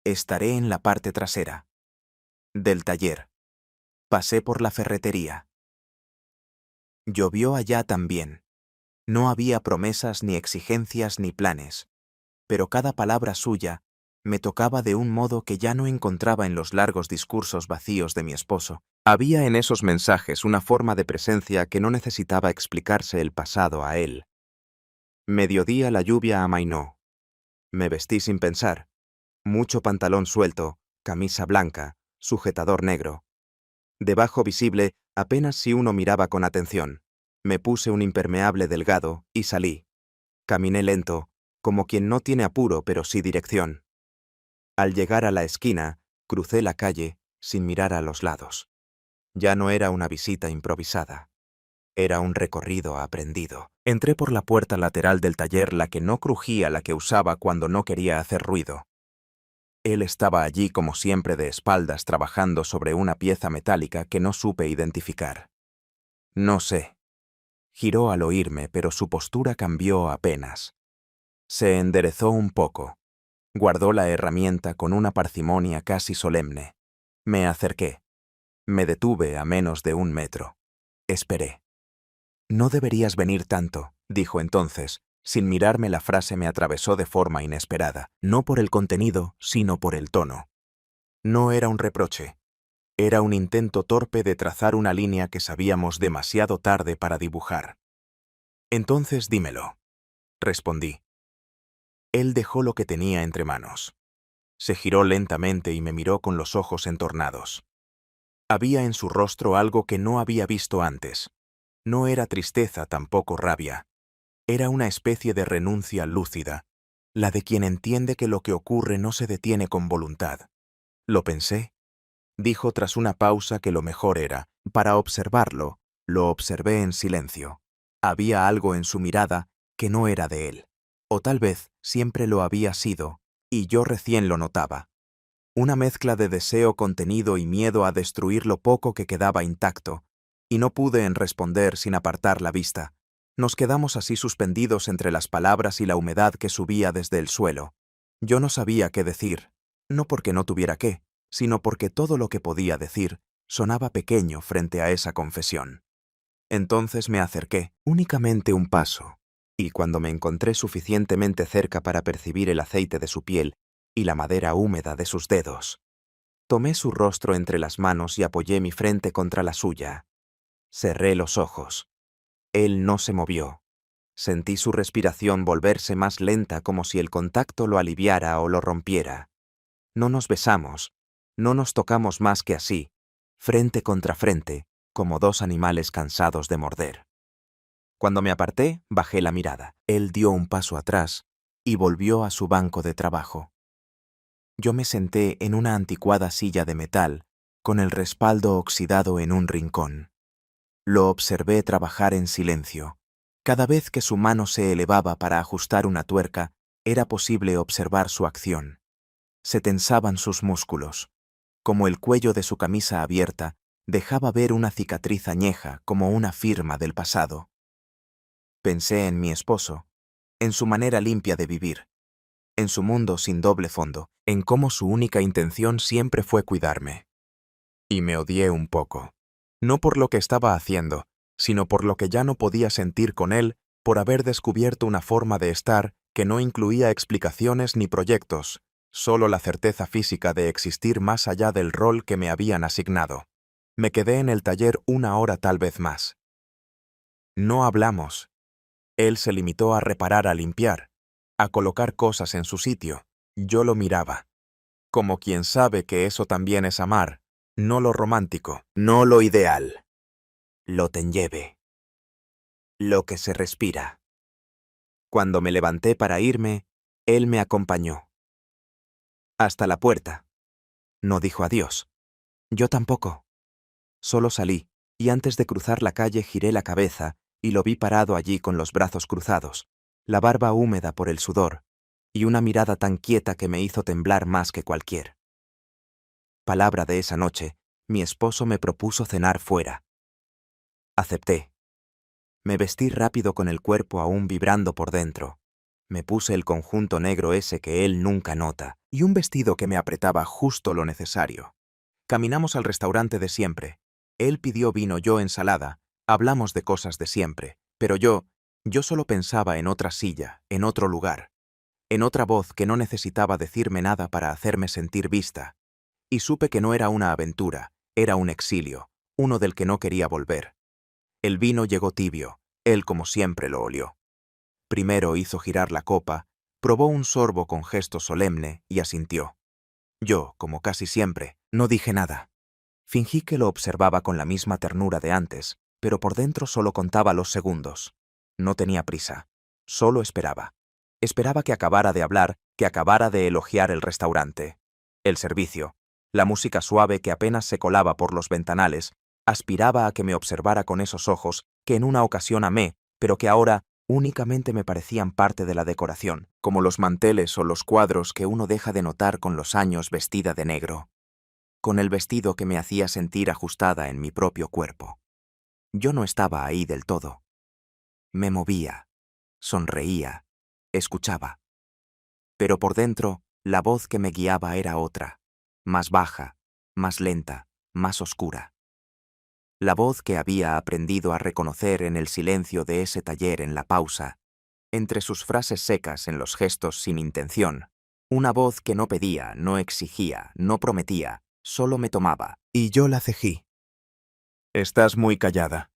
Estaré en la parte trasera. Del taller. Pasé por la ferretería. Llovió allá también. No había promesas, ni exigencias, ni planes, pero cada palabra suya me tocaba de un modo que ya no encontraba en los largos discursos vacíos de mi esposo. Había en esos mensajes una forma de presencia que no necesitaba explicarse el pasado a él. Mediodía, la lluvia amainó. Me vestí sin pensar. Mucho pantalón suelto, camisa blanca, sujetador negro. Debajo visible apenas si uno miraba con atención. Me puse un impermeable delgado y salí. Caminé lento, como quien no tiene apuro pero sí dirección. Al llegar a la esquina, crucé la calle sin mirar a los lados. Ya no era una visita improvisada. Era un recorrido aprendido. Entré por la puerta lateral del taller, la que no crujía, la que usaba cuando no quería hacer ruido. Él estaba allí como siempre, de espaldas, trabajando sobre una pieza metálica que no supe identificar. No sé. Giró al oírme, pero su postura cambió apenas. Se enderezó un poco. Guardó la herramienta con una parsimonia casi solemne. Me acerqué. Me detuve a menos de 1 metro. Esperé. No deberías venir tanto, dijo entonces. Sin mirarme, la frase me atravesó de forma inesperada, no por el contenido, sino por el tono. No era un reproche. Era un intento torpe de trazar una línea que sabíamos demasiado tarde para dibujar. Entonces dímelo, respondí. Él dejó lo que tenía entre manos. Se giró lentamente y me miró con los ojos entornados. Había en su rostro algo que no había visto antes. No era tristeza, tampoco rabia. Era una especie de renuncia lúcida, la de quien entiende que lo que ocurre no se detiene con voluntad. Lo pensé, dijo tras una pausa, que lo mejor era, para observarlo, lo observé en silencio. Había algo en su mirada que no era de él, o tal vez siempre lo había sido, y yo recién lo notaba. Una mezcla de deseo contenido y miedo a destruir lo poco que quedaba intacto, y no pude en responder sin apartar la vista. Nos quedamos así suspendidos entre las palabras y la humedad que subía desde el suelo. Yo no sabía qué decir, no porque no tuviera qué, sino porque todo lo que podía decir sonaba pequeño frente a esa confesión. Entonces me acerqué, únicamente un paso, y cuando me encontré suficientemente cerca para percibir el aceite de su piel y la madera húmeda de sus dedos, tomé su rostro entre las manos y apoyé mi frente contra la suya. Cerré los ojos. Él no se movió. Sentí su respiración volverse más lenta, como si el contacto lo aliviara o lo rompiera. No nos besamos, no nos tocamos más que así, frente contra frente, como dos animales cansados de morder. Cuando me aparté, bajé la mirada. Él dio un paso atrás, y volvió a su banco de trabajo. Yo me senté en una anticuada silla de metal, con el respaldo oxidado en un rincón. Lo observé trabajar en silencio. Cada vez que su mano se elevaba para ajustar una tuerca, era posible observar su acción. Se tensaban sus músculos. Como el cuello de su camisa abierta, dejaba ver una cicatriz añeja como una firma del pasado. Pensé en mi esposo, en su manera limpia de vivir, en su mundo sin doble fondo, en cómo su única intención siempre fue cuidarme. Y me odié un poco. No por lo que estaba haciendo, sino por lo que ya no podía sentir con él por haber descubierto una forma de estar que no incluía explicaciones ni proyectos, solo la certeza física de existir más allá del rol que me habían asignado. Me quedé en el taller 1 hora tal vez más. No hablamos. Él se limitó a reparar, a limpiar, a colocar cosas en su sitio. Yo lo miraba, como quien sabe que eso también es amar, no lo romántico, no lo ideal, lo tenlleve, lo que se respira. Cuando me levanté para irme, él me acompañó. Hasta la puerta. No dijo adiós. Yo tampoco. Solo salí, y antes de cruzar la calle giré la cabeza y lo vi parado allí con los brazos cruzados, la barba húmeda por el sudor, y una mirada tan quieta que me hizo temblar más que cualquier. Palabra de esa noche, mi esposo me propuso cenar fuera. Acepté. Me vestí rápido con el cuerpo aún vibrando por dentro. Me puse el conjunto negro ese que él nunca nota, y un vestido que me apretaba justo lo necesario. Caminamos al restaurante de siempre. Él pidió vino, yo ensalada. Hablamos de cosas de siempre, pero yo solo pensaba en otra silla, en otro lugar, en otra voz que no necesitaba decirme nada para hacerme sentir vista. Y supe que no era una aventura, era un exilio, uno del que no quería volver. El vino llegó tibio, él como siempre lo olió. Primero hizo girar la copa, probó un sorbo con gesto solemne y asintió. Yo, como casi siempre, no dije nada. Fingí que lo observaba con la misma ternura de antes, pero por dentro solo contaba los segundos. No tenía prisa, solo esperaba. Esperaba que acabara de hablar, que acabara de elogiar el restaurante, el servicio, la música suave que apenas se colaba por los ventanales, aspiraba a que me observara con esos ojos que en una ocasión amé, pero que ahora únicamente me parecían parte de la decoración, como los manteles o los cuadros que uno deja de notar con los años vestida de negro, con el vestido que me hacía sentir ajustada en mi propio cuerpo. Yo no estaba ahí del todo. Me movía, sonreía, escuchaba. Pero por dentro, la voz que me guiaba era otra, más baja, más lenta, más oscura. La voz que había aprendido a reconocer en el silencio de ese taller en la pausa, entre sus frases secas en los gestos sin intención. Una voz que no pedía, no exigía, no prometía, solo me tomaba, y yo la cejí. «Estás muy callada»,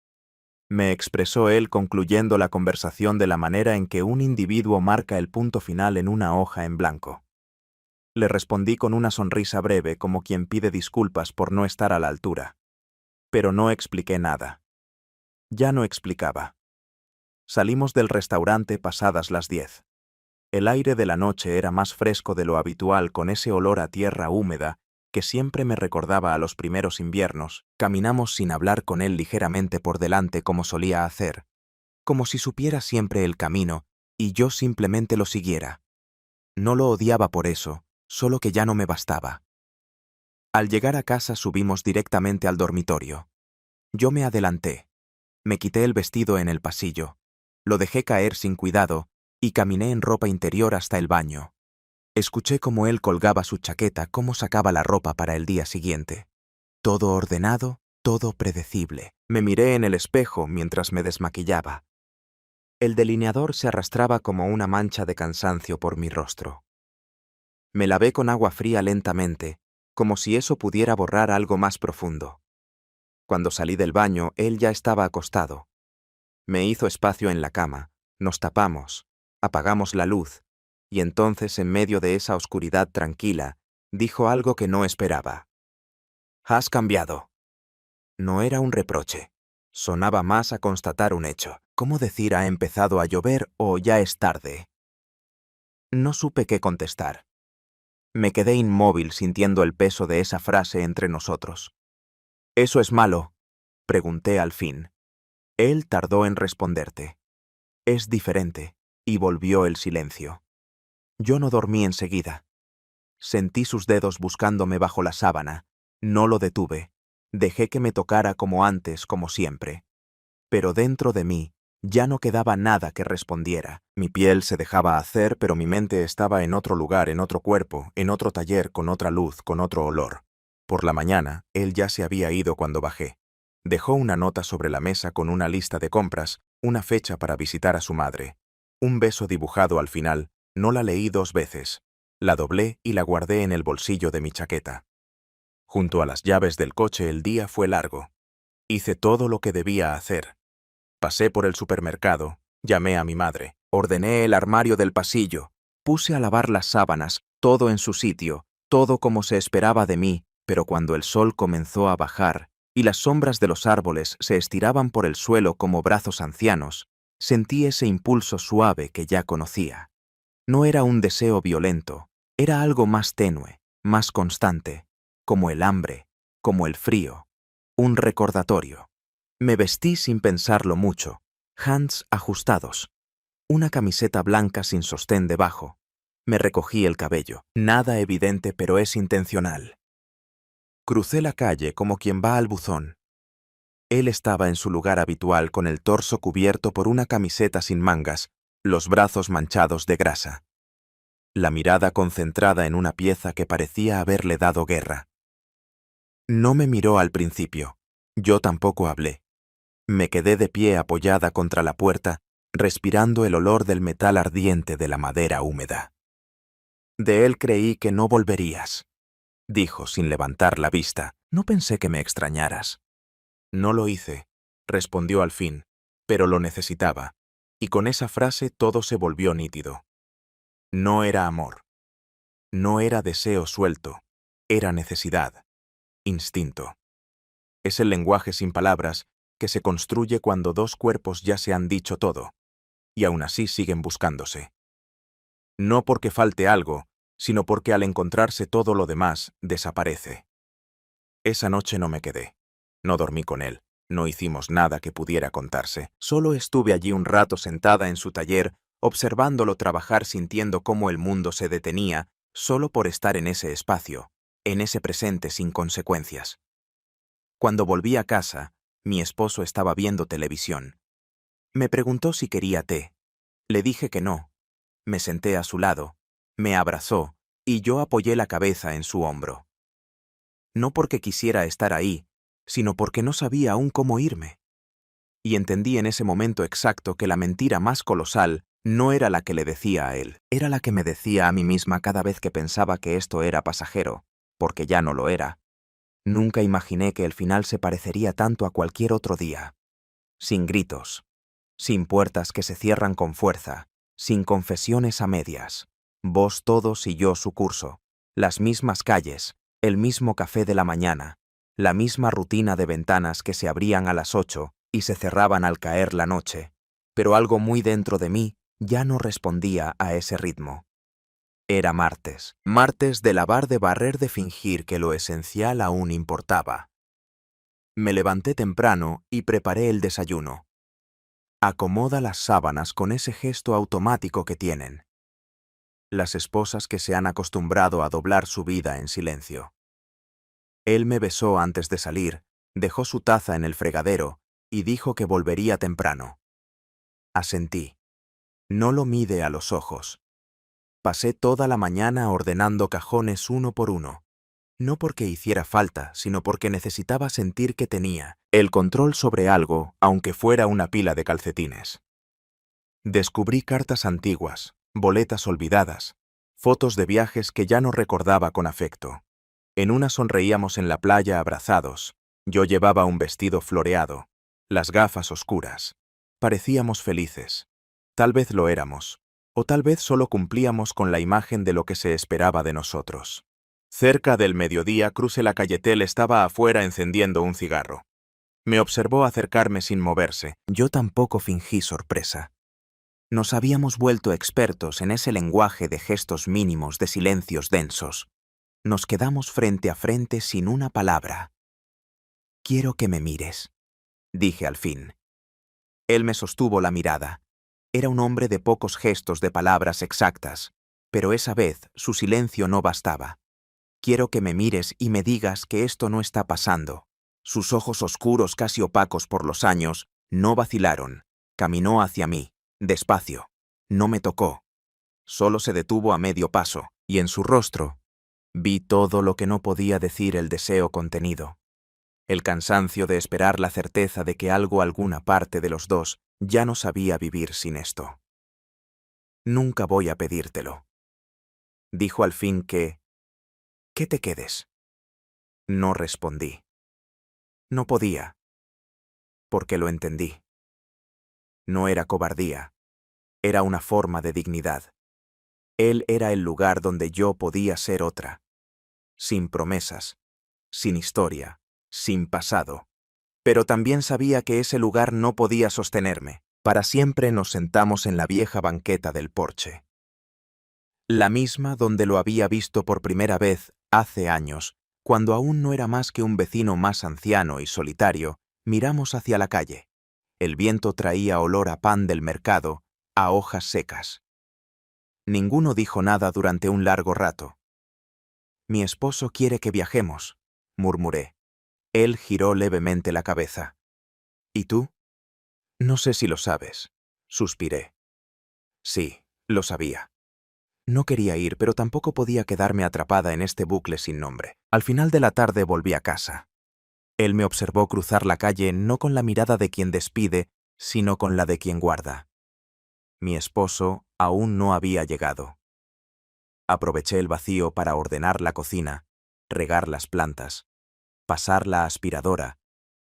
me expresó él concluyendo la conversación de la manera en que un individuo marca el punto final en una hoja en blanco. Le respondí con una sonrisa breve como quien pide disculpas por no estar a la altura. Pero no expliqué nada. Ya no explicaba. Salimos del restaurante pasadas las 10. El aire de la noche era más fresco de lo habitual con ese olor a tierra húmeda que siempre me recordaba a los primeros inviernos. Caminamos sin hablar con él ligeramente por delante como solía hacer, como si supiera siempre el camino y yo simplemente lo siguiera. No lo odiaba por eso, solo que ya no me bastaba. Al llegar a casa subimos directamente al dormitorio. Yo me adelanté. Me quité el vestido en el pasillo. Lo dejé caer sin cuidado y caminé en ropa interior hasta el baño. Escuché cómo él colgaba su chaqueta, cómo sacaba la ropa para el día siguiente. Todo ordenado, todo predecible. Me miré en el espejo mientras me desmaquillaba. El delineador se arrastraba como una mancha de cansancio por mi rostro. Me lavé con agua fría lentamente, como si eso pudiera borrar algo más profundo. Cuando salí del baño, él ya estaba acostado. Me hizo espacio en la cama, nos tapamos, apagamos la luz, y entonces, en medio de esa oscuridad tranquila, dijo algo que no esperaba. «Has cambiado». No era un reproche. Sonaba más a constatar un hecho. ¿Cómo decir ha empezado a llover o ya es tarde? No supe qué contestar. Me quedé inmóvil sintiendo el peso de esa frase entre nosotros. «¿Eso es malo?», pregunté al fin. Él tardó en responderte. «Es diferente», y volvió el silencio. Yo no dormí enseguida. Sentí sus dedos buscándome bajo la sábana. No lo detuve. Dejé que me tocara como antes, como siempre. Pero dentro de mí ya no quedaba nada que respondiera. Mi piel se dejaba hacer, pero mi mente estaba en otro lugar, en otro cuerpo, en otro taller, con otra luz, con otro olor. Por la mañana, él ya se había ido cuando bajé. Dejó una nota sobre la mesa con una lista de compras, una fecha para visitar a su madre. Un beso dibujado al final. No la leí 2 veces. La doblé y la guardé en el bolsillo de mi chaqueta. Junto a las llaves del coche el día fue largo. Hice todo lo que debía hacer. Pasé por el supermercado, llamé a mi madre, ordené el armario del pasillo, puse a lavar las sábanas, todo en su sitio, todo como se esperaba de mí, pero cuando el sol comenzó a bajar y las sombras de los árboles se estiraban por el suelo como brazos ancianos, sentí ese impulso suave que ya conocía. No era un deseo violento, era algo más tenue, más constante, como el hambre, como el frío, un recordatorio. Me vestí sin pensarlo mucho, hands ajustados, una camiseta blanca sin sostén debajo. Me recogí el cabello, nada evidente pero es intencional. Crucé la calle como quien va al buzón. Él estaba en su lugar habitual con el torso cubierto por una camiseta sin mangas, los brazos manchados de grasa. La mirada concentrada en una pieza que parecía haberle dado guerra. No me miró al principio, yo tampoco hablé. Me quedé de pie apoyada contra la puerta, respirando el olor del metal ardiente de la madera húmeda. «De él creí que no volverías», dijo sin levantar la vista. «No pensé que me extrañaras». «No lo hice», respondió al fin, «pero lo necesitaba», y con esa frase todo se volvió nítido. No era amor. No era deseo suelto. Era necesidad. Instinto. Es el lenguaje sin palabras que se construye cuando 2 cuerpos ya se han dicho todo, y aún así siguen buscándose. No porque falte algo, sino porque al encontrarse todo lo demás, desaparece. Esa noche no me quedé. No dormí con él. No hicimos nada que pudiera contarse. Solo estuve allí un rato sentada en su taller, observándolo trabajar, sintiendo cómo el mundo se detenía, solo por estar en ese espacio, en ese presente sin consecuencias. Cuando volví a casa, mi esposo estaba viendo televisión. Me preguntó si quería té. Le dije que no. Me senté a su lado, me abrazó, y yo apoyé la cabeza en su hombro. No porque quisiera estar ahí, sino porque no sabía aún cómo irme. Y entendí en ese momento exacto que la mentira más colosal no era la que le decía a él, era la que me decía a mí misma cada vez que pensaba que esto era pasajero, porque ya no lo era. Nunca imaginé que el final se parecería tanto a cualquier otro día. Sin gritos, sin puertas que se cierran con fuerza, sin confesiones a medias. Vos todos y yo su curso, las mismas calles, el mismo café de la mañana, la misma rutina de ventanas que se abrían a las 8 y se cerraban al caer la noche. Pero algo muy dentro de mí ya no respondía a ese ritmo. Era martes, martes de lavar, de barrer, de fingir que lo esencial aún importaba. Me levanté temprano y preparé el desayuno. Acomoda las sábanas con ese gesto automático que tienen las esposas que se han acostumbrado a doblar su vida en silencio. Él me besó antes de salir, dejó su taza en el fregadero y dijo que volvería temprano. Asentí. No lo mide a los ojos. Pasé toda la mañana ordenando cajones uno por uno. No porque hiciera falta, sino porque necesitaba sentir que tenía el control sobre algo, aunque fuera una pila de calcetines. Descubrí cartas antiguas, boletas olvidadas, fotos de viajes que ya no recordaba con afecto. En una sonreíamos en la playa abrazados. Yo llevaba un vestido floreado, las gafas oscuras. Parecíamos felices. Tal vez lo éramos, o tal vez solo cumplíamos con la imagen de lo que se esperaba de nosotros. Cerca del mediodía, crucé la Cayetel, estaba afuera encendiendo un cigarro. Me observó acercarme sin moverse. Yo tampoco fingí sorpresa. Nos habíamos vuelto expertos en ese lenguaje de gestos mínimos, de silencios densos. Nos quedamos frente a frente sin una palabra. «Quiero que me mires», dije al fin. Él me sostuvo la mirada. Era un hombre de pocos gestos, de palabras exactas, pero esa vez su silencio no bastaba. «Quiero que me mires y me digas que esto no está pasando». Sus ojos oscuros, casi opacos por los años, no vacilaron. Caminó hacia mí, despacio. No me tocó. Solo se detuvo a medio paso, y en su rostro vi todo lo que no podía decir el deseo contenido. El cansancio de esperar la certeza de que alguna parte de los dos ya no sabía vivir sin esto. «Nunca voy a pedírtelo». Dijo al fin que te quedes. No respondí. No podía, porque lo entendí. No era cobardía, era una forma de dignidad. Él era el lugar donde yo podía ser otra, sin promesas, sin historia, sin pasado. Pero también sabía que ese lugar no podía sostenerme. Para siempre nos sentamos en la vieja banqueta del porche. La misma donde lo había visto por primera vez hace años, cuando aún no era más que un vecino más anciano y solitario. Miramos hacia la calle. El viento traía olor a pan del mercado, a hojas secas. Ninguno dijo nada durante un largo rato. «Mi esposo quiere que viajemos», murmuré. Él giró levemente la cabeza. «¿Y tú?» «No sé si lo sabes», suspiré. Sí, lo sabía. No quería ir, pero tampoco podía quedarme atrapada en este bucle sin nombre. Al final de la tarde volví a casa. Él me observó cruzar la calle no con la mirada de quien despide, sino con la de quien guarda. Mi esposo aún no había llegado. Aproveché el vacío para ordenar la cocina, regar las plantas, pasar la aspiradora,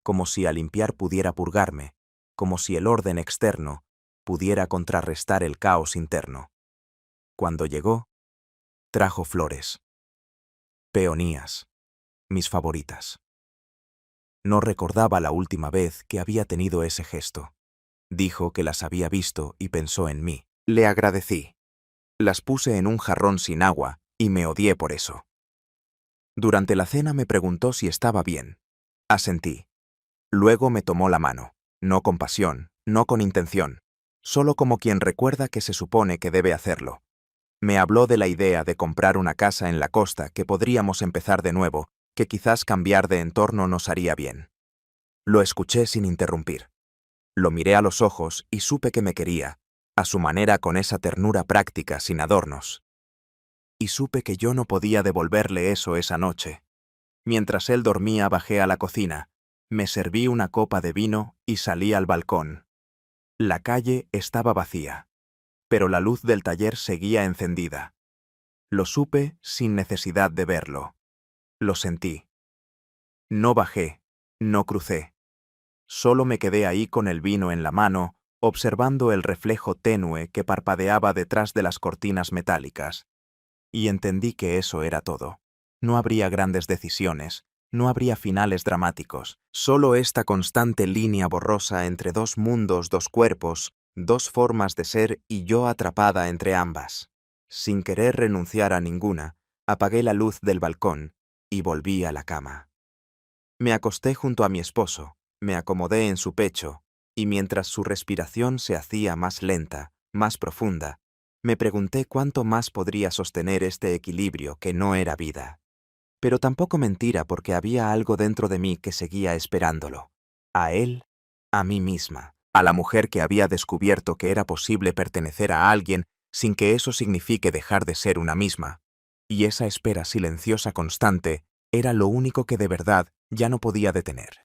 como si al limpiar pudiera purgarme, como si el orden externo pudiera contrarrestar el caos interno. Cuando llegó, trajo flores, peonías, mis favoritas. No recordaba la última vez que había tenido ese gesto. Dijo que las había visto y pensó en mí. Le agradecí. Las puse en un jarrón sin agua y me odié por eso. Durante la cena me preguntó si estaba bien. Asentí. Luego me tomó la mano, no con pasión, no con intención, solo como quien recuerda que se supone que debe hacerlo. Me habló de la idea de comprar una casa en la costa, que podríamos empezar de nuevo, que quizás cambiar de entorno nos haría bien. Lo escuché sin interrumpir. Lo miré a los ojos y supe que me quería, a su manera, con esa ternura práctica, sin adornos. Y supe que yo no podía devolverle eso esa noche. Mientras él dormía, bajé a la cocina, me serví una copa de vino y salí al balcón. La calle estaba vacía, pero la luz del taller seguía encendida. Lo supe sin necesidad de verlo. Lo sentí. No bajé, no crucé. Solo me quedé ahí con el vino en la mano, observando el reflejo tenue que parpadeaba detrás de las cortinas metálicas. Y entendí que eso era todo. No habría grandes decisiones, no habría finales dramáticos, solo esta constante línea borrosa entre dos mundos, dos cuerpos, dos formas de ser y yo atrapada entre ambas. Sin querer renunciar a ninguna, apagué la luz del balcón y volví a la cama. Me acosté junto a mi esposo, me acomodé en su pecho, y mientras su respiración se hacía más lenta, más profunda, me pregunté cuánto más podría sostener este equilibrio que no era vida. Pero tampoco mentira, porque había algo dentro de mí que seguía esperándolo. A él, a mí misma, a la mujer que había descubierto que era posible pertenecer a alguien sin que eso signifique dejar de ser una misma. Y esa espera silenciosa constante era lo único que de verdad ya no podía detener.